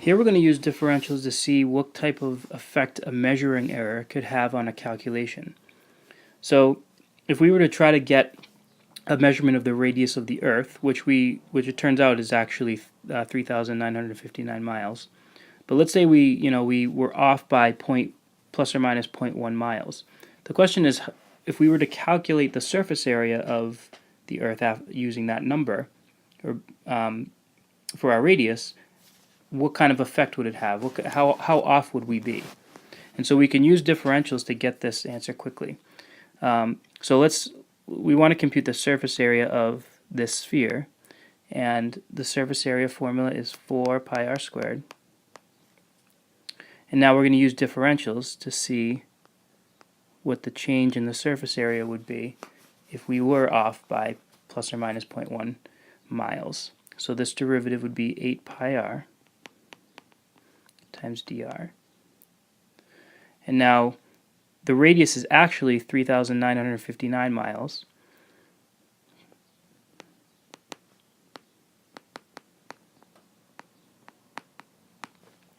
Here we're going to use differentials to see what type of effect a measuring error could have on a calculation. So if we were to try to get a measurement of the radius of the Earth, which it turns out is actually 3,959 miles, but let's say we were off by plus or minus 0.1 miles. The question is, if we were to calculate the surface area of the Earth using that number, or for our radius, what kind of effect would it have? How off would we be? And so we can use differentials to get this answer quickly. So we want to compute the surface area of this sphere, and the surface area formula is 4 pi r squared. And now we're going to use differentials to see what the change in the surface area would be if we were off by plus or minus 0.1 miles. So this derivative would be 8 pi r times dr. And now the radius is actually 3,959 miles.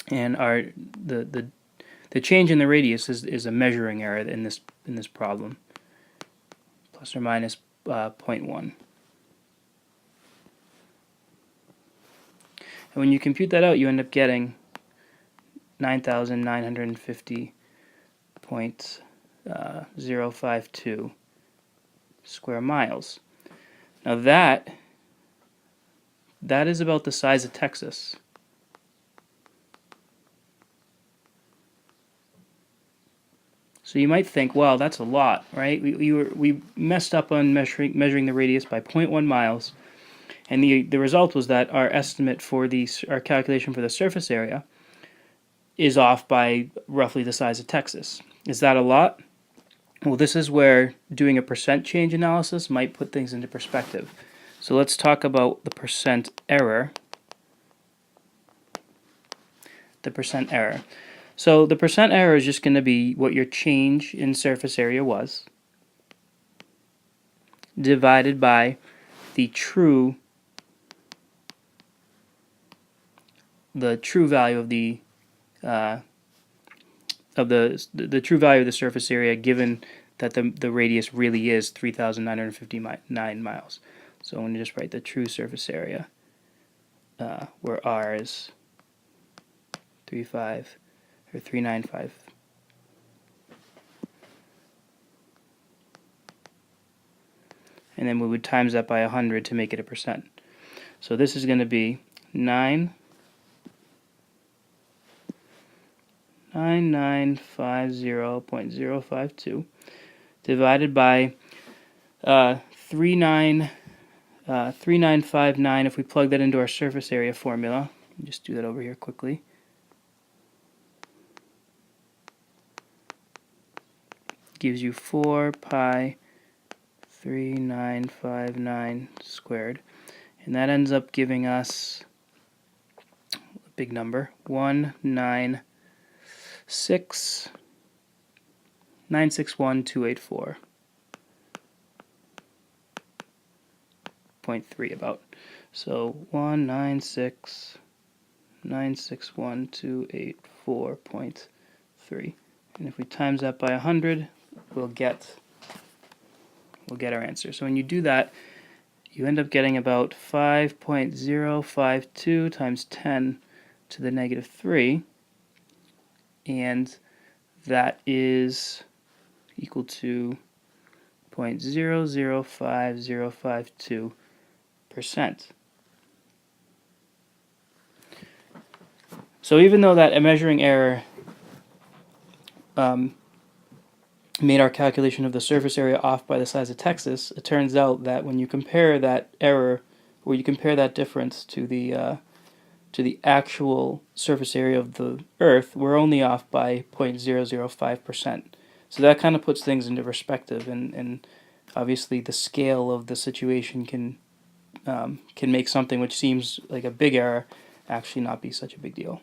And the change in the radius is a measuring error in this problem, plus or minus 0.1. And when you compute that out, you end up getting 9,950.052 square miles. Now that is about the size of Texas. So you might think, well, that's a lot, right? We messed up on measuring the radius by 0.1 miles, and the result was that our estimate for our calculation for the surface area is off by roughly the size of Texas. Is that a lot? Well, this is where doing a percent change analysis might put things into perspective. So let's talk about the percent error. The percent error. So the percent error is just going to be what your change in surface area was divided by the true value of the true value of the surface area, given that the radius really is 3,959 miles. So I'm going to just write the true surface area, where r is 395. And then we would times that by 100 to make it a percent. So this is going to be 9950.052 divided by 3959. If we plug that into our surface area formula, just do that over here quickly. Gives you 4 pi 3959 squared, and that ends up giving us a big number, 196,961,284.3 about. So 196,961,284.3. And if we times that by 100, we'll get our answer. So when you do that, you end up getting about 5.052 times 10 to the negative 3, and that is equal to 0.005052%. So even though that measuring error made our calculation of the surface area off by the size of Texas, it turns out that when you compare that error, or you compare that difference to the actual surface area of the Earth, we're only off by 0.005%. So that kind of puts things into perspective, and obviously the scale of the situation can make something which seems like a big error actually not be such a big deal.